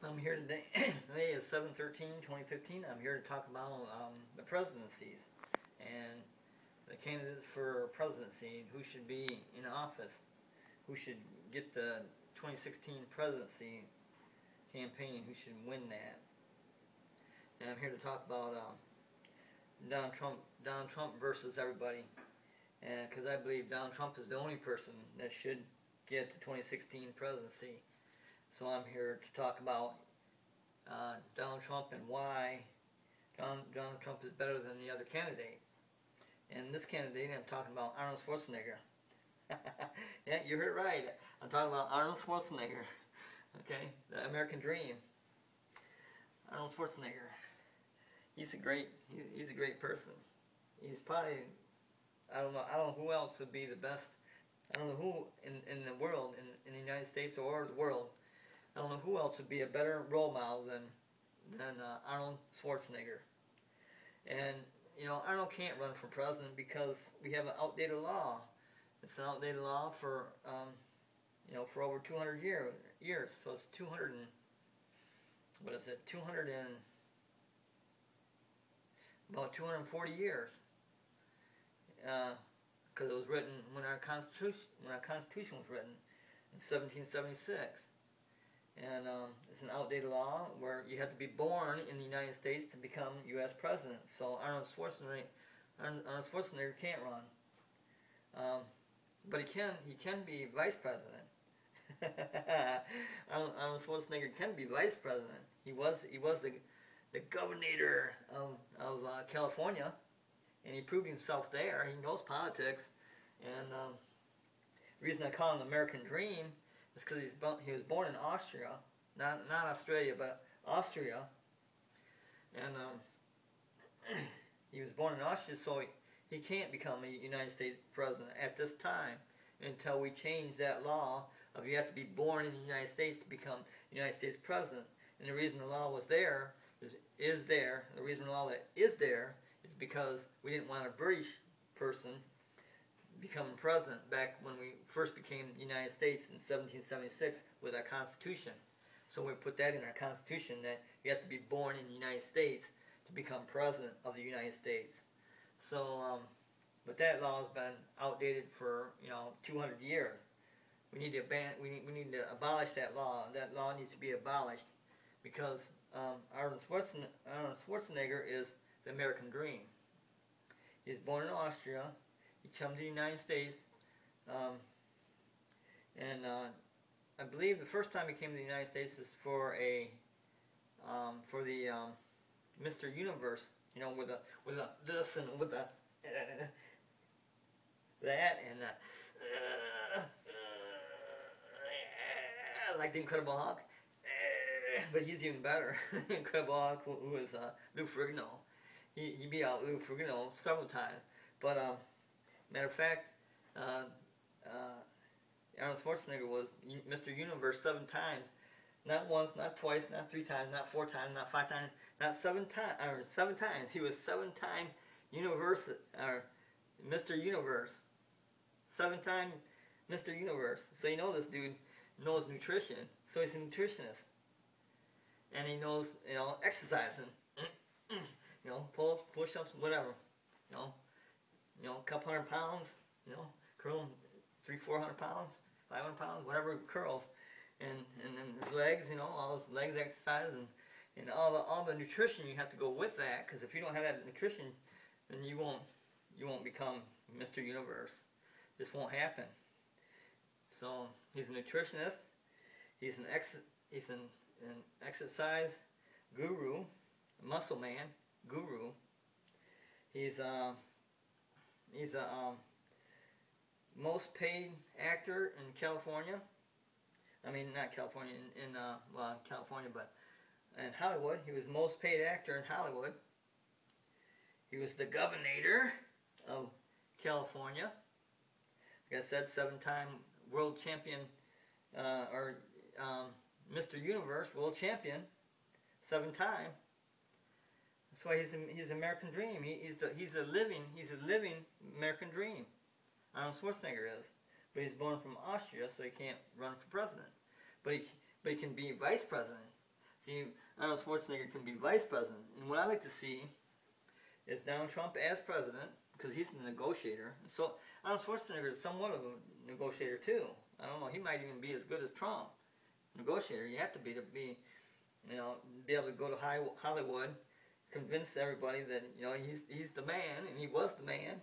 I'm here today. Today is 7/13/2015. I'm here to talk about the presidencies and the candidates for presidency, who should be in office, who should get the 2016 presidency campaign, who should win that. And I'm here to talk about Donald Trump versus everybody, and because I believe Donald Trump is the only person that should get the 2016 presidency. So I'm here to talk about Donald Trump and why Donald Trump is better than the other candidate. And this candidate, I'm talking about Arnold Schwarzenegger. Yeah, you heard it right. I'm talking about Arnold Schwarzenegger. Okay, the American Dream. Arnold Schwarzenegger. He's a great person. He's probably, I don't know who else would be the best. I don't know who in the world, in the United States or the world, I don't know who else would be a better role model than Arnold Schwarzenegger. And you know, Arnold can't run for president because we have an outdated law. It's an outdated law for you know, for over 200 years. So it's 200 and what is it? 200 and about 240 years. Because it was written when our Constitution was written in 1776. And it's an outdated law where you have to be born in the United States to become U.S. president. So Arnold Schwarzenegger can't run, but he can be vice president. Arnold Schwarzenegger can be vice president. He was the governor of California, and he proved himself there. He knows politics, and the reason I call him the American Dream is because he was born in Austria, not Australia, but Austria, and he was born in Austria, so he can't become a United States president at this time until we change that law of you have to be born in the United States to become United States president. And the reason the law was there the reason the law that is there is because we didn't want a British person becoming president back when we first became the United States in 1776 with our Constitution. So we put that in our Constitution that you have to be born in the United States to become president of the United States. So, but that law has been outdated for 200 years. We need to we need to abolish that law. That law needs to be abolished because Arnold Schwarzenegger is the American Dream. He's born in Austria. He comes to the United States, and I believe the first time he came to the United States is for the Mr. Universe, with a this and with a that and like the Incredible Hulk, but he's even better. The Incredible Hulk, who is Lou Ferrigno. He beat out Lou Ferrigno several times, but matter of fact, Arnold Schwarzenegger was Mr. Universe 7 times. Not once, not twice, not 3 times, not 4 times, not 5 times, not 7 times, or 7 times. He was 7-time Mr. Universe. 7-time Mr. Universe. So you know this dude knows nutrition. So he's a nutritionist. And he knows, exercising. Pull-ups, push-ups, whatever. A couple hundred pounds, curl 300-400 pounds, 500 pounds, whatever curls, and then his legs, all his legs exercise, and all the nutrition you have to go with that, because if you don't have that nutrition, then you won't become Mr. Universe. This won't happen. So he's a nutritionist. He's an exercise guru, a muscle man guru. He's a most paid actor in California. I mean, not California, in California, but in Hollywood. He was the most paid actor in Hollywood. He was the governor of California. Like I said, 7-time world champion, or Mr. Universe world champion, 7 times. That's why he's the American Dream. He's a living American Dream. Arnold Schwarzenegger is, but he's born from Austria, so he can't run for president. But he can be vice president. See, Arnold Schwarzenegger can be vice president. And what I like to see is Donald Trump as president, because he's the negotiator. So Arnold Schwarzenegger is somewhat of a negotiator too. I don't know, he might even be as good as Trump. Negotiator, you have to be, you know, be able to go to Hollywood, convince everybody that, you know, he's the man, and he was the man.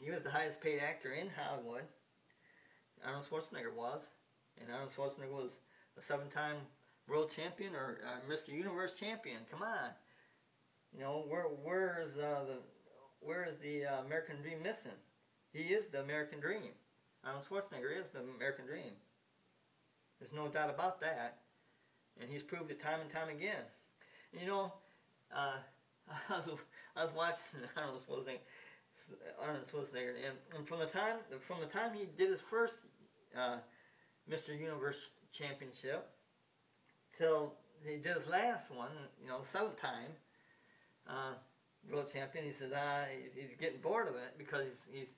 He was the highest paid actor in Hollywood. Arnold Schwarzenegger was. And Arnold Schwarzenegger was a 7-time world champion or Mr. Universe champion. Come on. You know, where is the American dream missing? He is the American dream. Arnold Schwarzenegger is the American dream. There's no doubt about that. And he's proved it time and time again. And you know, I was watching Arnold Schwarzenegger, and from the time he did his first Mr. Universe championship till he did his last one, you know, the 7th time world champion, he said he's getting bored of it because he's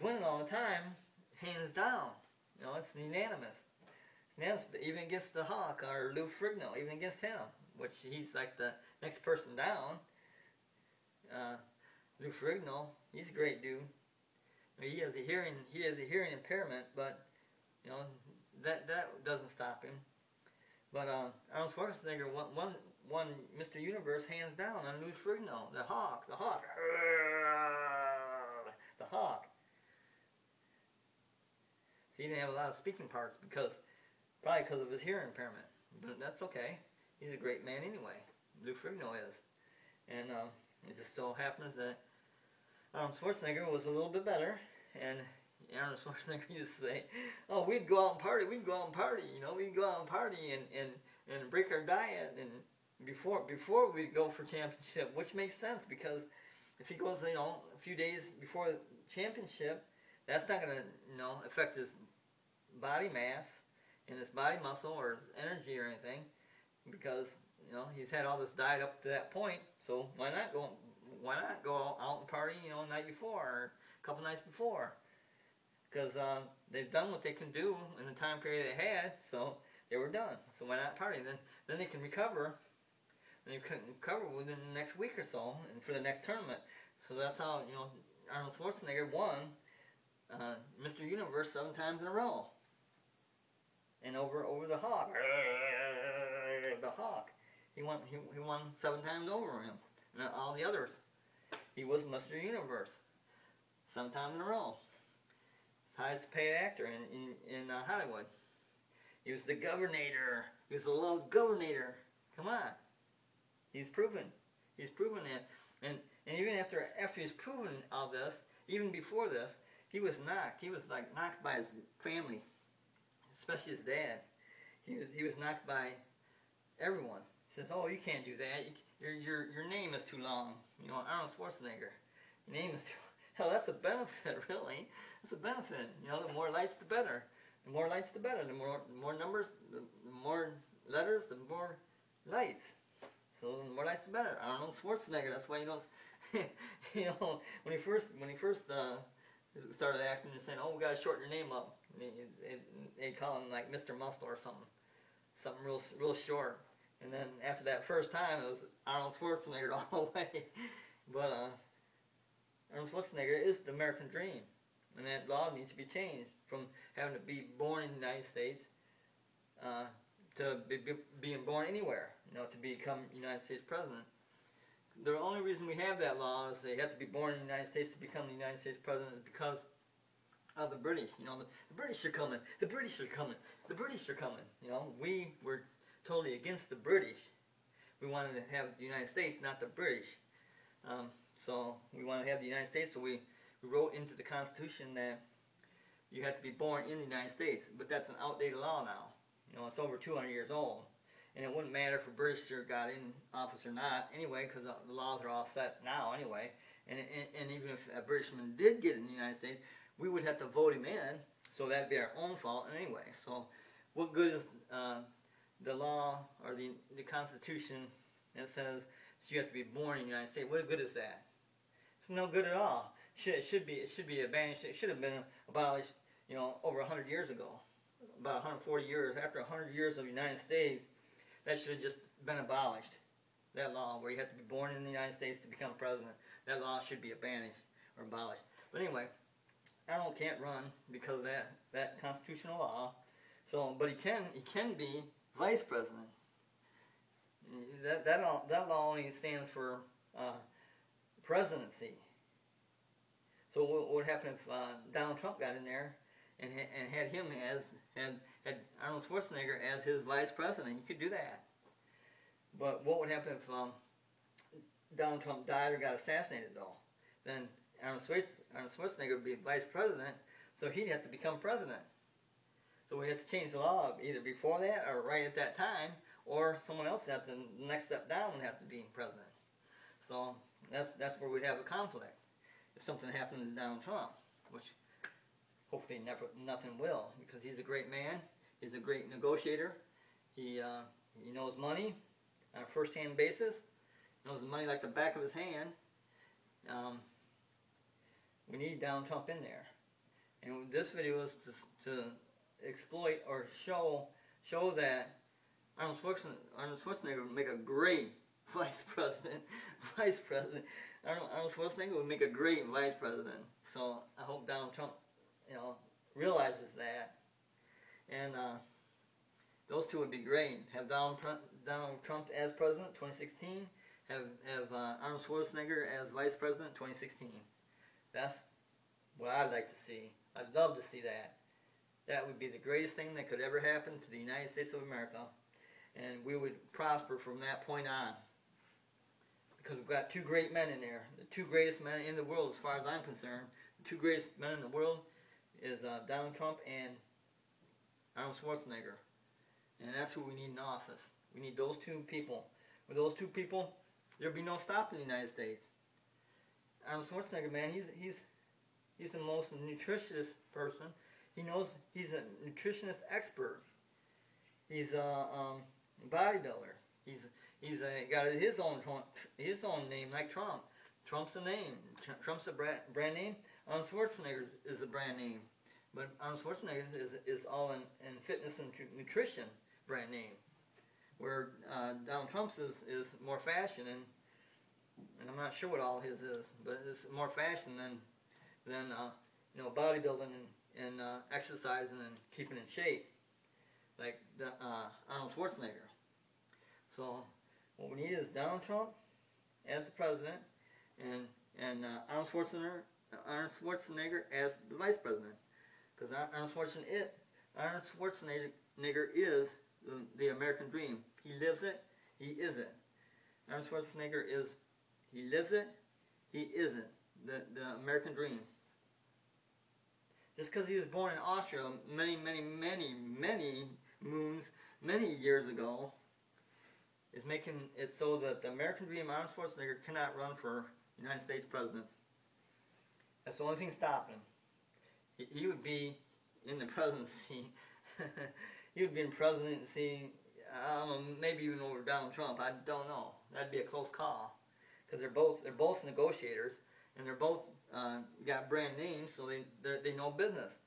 winning all the time, hands down. You know, it's unanimous. It's unanimous, even against the Hawk or Lou Ferrigno, even against him, which he's like the next person down. Lou Ferrigno, he's a great dude. I mean, he has a hearing impairment, but you know that doesn't stop him. But Arnold Schwarzenegger won Mr. Universe hands down on Lou Ferrigno, the Hawk. So he didn't have a lot of speaking parts probably because of his hearing impairment. But that's okay. He's a great man anyway. Lou Ferrigno is. And it just so happens that Arnold Schwarzenegger was a little bit better. And Arnold Schwarzenegger used to say, "Oh, we'd go out and party. We'd go out and party. You know, we'd go out and party and break our diet and before we go for championship," which makes sense because if he goes, you know, a few days before the championship, that's not going to, you know, affect his body mass and his body muscle or his energy or anything because, you know, he's had all this diet up to that point. So why not go out and party, you know, the night before or a couple nights before? Because they've done what they can do in the time period they had, so they were done. So why not party? Then they can recover. And they couldn't recover within the next week or so, and for the next tournament. So that's how, you know, Arnold Schwarzenegger won Mr. Universe 7 times in a row, and over the Hawk. The Hawk. He won 7 times over him, and all the others. He was Mr. Universe 7 times in a row. Highest paid actor in Hollywood. He was the governor. He was the little governor. Come on. He's proven it. And even after he's proven all this, even before this, he was knocked. He was like knocked by his family, especially his dad. He was knocked by everyone. He says, "Oh, you can't do that. Your name is too long. You know, Arnold Schwarzenegger. Your name is too." Hell, that's a benefit, really. It's a benefit. You know, the more lights, the better. The more lights, the better. The more numbers, the more letters, the more lights. So the more lights, the better. Arnold Schwarzenegger. That's why, you know, you know, when he first started acting, they said, "Oh, we gotta shorten your name up." They call him like Mr. Muscle or something real short. And then after that first time, it was Arnold Schwarzenegger all the way. But Arnold Schwarzenegger is the American dream, and that law needs to be changed from having to be born in the United States to being born anywhere, you know, to become United States president. The only reason we have that law is they have to be born in the United States to become the United States president is because of the British. You know, the British are coming. The British are coming. The British are coming. You know, we were totally against the British. We wanted to have the United States, not the British. So we want to have the United States, so we wrote into the Constitution that you have to be born in the United States. But that's an outdated law now. You know, it's over 200 years old. And it wouldn't matter if a Britisher got in office or not anyway, because the laws are all set now anyway. And even if a Britishman did get in the United States, we would have to vote him in, so that'd be our own fault anyway. So what good is the law or the Constitution that says you have to be born in the United States? What good is that? It's no good at all. It should be banished. It should have been abolished, you know, over 100 years ago. About 140 years after 100 years of the United States, that should have just been abolished. That law where you have to be born in the United States to become president, that law should be abandoned or abolished. But anyway, Arnold can't run because of that constitutional law. So, but he can be vice president. That law only stands for presidency. So what would happen if Donald Trump got in there and had him had Arnold Schwarzenegger as his vice president? He could do that. But what would happen if Donald Trump died or got assassinated, though? Then Arnold Schwarzenegger would be vice president, so he'd have to become president. So we have to change the law either before that or right at that time, or someone else at the next step down would have to be president. So that's where we'd have a conflict if something happened to Donald Trump, which hopefully nothing will, because he's a great man. He's a great negotiator. He knows money on a first-hand basis. He knows the money like the back of his hand. We need Donald Trump in there. And this video is to exploit or show that Arnold Schwarzenegger would make a great vice president. Arnold Schwarzenegger would make a great vice president. So I hope Donald Trump, realizes that. And those two would be great. Have Donald Trump as president, 2016. Have Arnold Schwarzenegger as vice president, 2016. That's what I'd like to see. I'd love to see that. That would be the greatest thing that could ever happen to the United States of America. And we would prosper from that point on. Because we've got two great men in there. The two greatest men in the world, as far as I'm concerned. The two greatest men in the world is Donald Trump and Arnold Schwarzenegger. And that's who we need in office. We need those two people. With those two people, there'll be no stopping the United States. Arnold Schwarzenegger, man, he's the most nutritious person. He knows, he's a nutritionist expert. He's a bodybuilder. He's got his own name, like Trump. Trump's a name. Trump's a brand name. Arnold Schwarzenegger is a brand name. But Arnold Schwarzenegger is all in fitness and nutrition brand name. Where Donald Trump's is more fashion, and I'm not sure what all his is, but it's more fashion than bodybuilding and exercising and keeping in shape, like Arnold Schwarzenegger. So what we need is Donald Trump as the president, and Arnold Schwarzenegger as the vice president, because Arnold Schwarzenegger is the American dream. He lives it. He is it. Arnold Schwarzenegger is. He lives it. He isn't the American dream. Just because he was born in Austria many years ago, is making it so that the American dream, Arnold Schwarzenegger, cannot run for United States president. That's the only thing stopping him. He would be in the presidency. He would be in presidency, I don't know, maybe even over Donald Trump. I don't know. That'd be a close call, because they're both negotiators, and they're both got brand names, so they know business.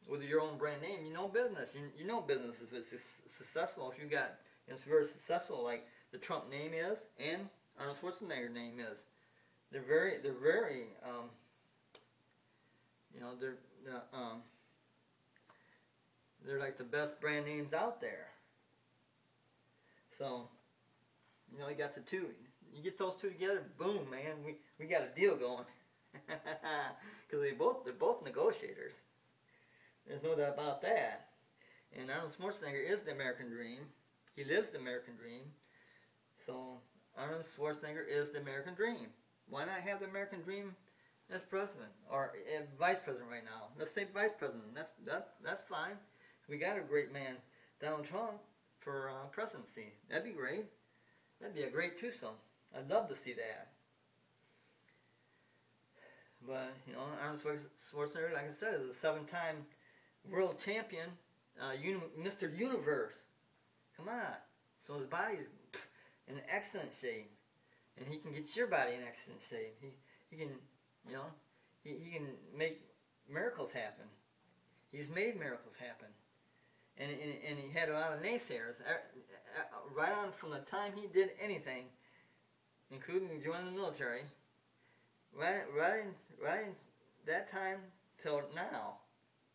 With your own brand name, you know business. You know business if it's successful. If you got, it's very successful, like the Trump name is, and Arnold Schwarzenegger name is. They're very they're like the best brand names out there. So, you got the two. You get those two together, boom, man, we got a deal going. Because they're both negotiators. There's no doubt about that. And Arnold Schwarzenegger is the American dream. He lives the American dream. So Arnold Schwarzenegger is the American dream. Why not have the American dream as president or vice president right now? Let's say vice president. That's fine. We got a great man, Donald Trump, for presidency. That'd be great. That'd be a great twosome. I'd love to see that. But Arnold Schwarzenegger, like I said, is a 7-time world champion, Mr. Universe. Come on. So his body's in excellent shape, and he can get your body in excellent shape. He can, he can make miracles happen. He's made miracles happen, and he had a lot of naysayers. Right on from the time he did anything, including joining the military, right in that time till now,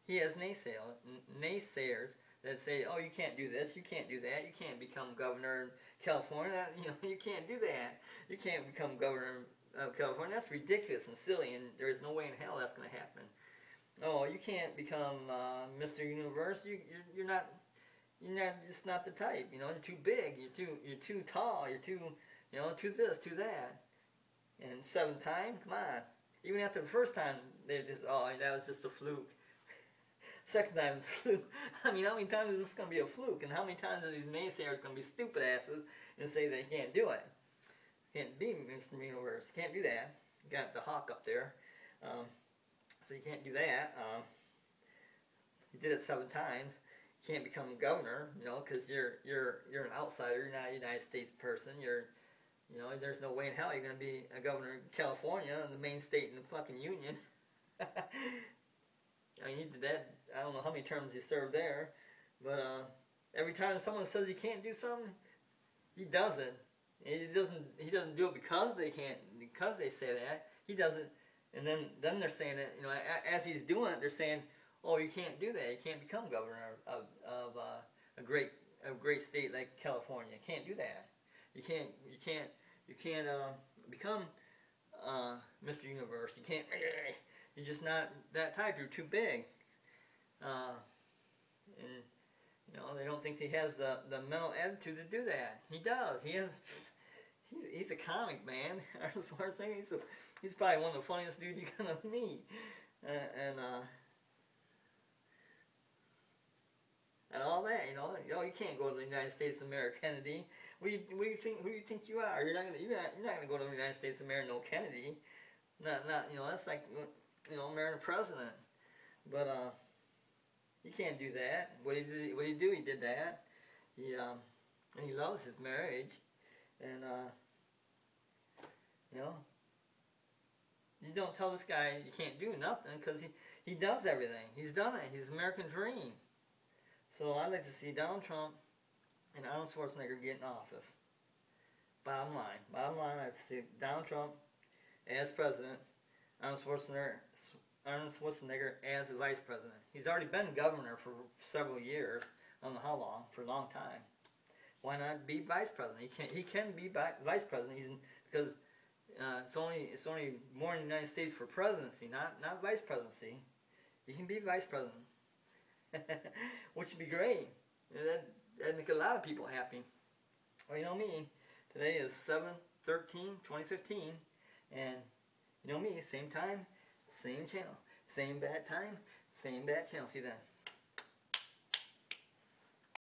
he has naysayers that say, oh, you can't do this, you can't do that, you can't become governor in California, you can't do that, you can't become governor of California, that's ridiculous and silly, and there is no way in hell that's going to happen. Oh, you can't become Mr. Universe, you're just not the type, you're too big, you're too tall, you're too, too this, too that. And 7th time, come on. Even after the first time, they just, oh, that was just a fluke. Second time, fluke. I mean, how many times is this going to be a fluke? And how many times are these naysayers going to be stupid asses and say they can't do it? Can't be Mr. Universe. Can't do that. You got the hawk up there. So you can't do that. You did it 7 times. You can't become governor, because you're an outsider. You're not a United States person. There's no way in hell you're going to be a governor in California, the main state in the fucking union. I mean, he did that. I don't know how many terms he served there, but every time someone says he can't do something, he does it. He doesn't do it because they can't, because they say that. He does it, and then they're saying it. As he's doing it, they're saying, "Oh, you can't do that. You can't become governor of a great state like California. You can't do that. You can't become Mr. Universe. You can't. You're just not that type. You're too big." And they don't think he has the mental attitude to do that. He does. He's a comic, man. Arnold Schwarzenegger. He's probably one of the funniest dudes you're gonna meet. And all that, you can't go to the United States of America, Kennedy. What do you think? Who do you think you are? You're not gonna go to the United States of America, no Kennedy. Not that's like American president. But you can't do that. What did he do? He did that. And he loves his marriage, and you don't tell this guy you can't do nothing, because he does everything. He's done it. He's American dream. So I'd like to see Donald Trump and Arnold Schwarzenegger get in office. Bottom line, I'd like to see Donald Trump as president, Arnold Schwarzenegger as the vice president. He's already been governor for several years. I don't know how long, for a long time. Why not be vice president? He can be vice president, because it's only more in the United States for presidency, not vice presidency. You can be vice president, which would be great. That'd make a lot of people happy. Well, me. Today is 7/13/2015, and me, same time, same channel, same bad time, same bad channel. See you then.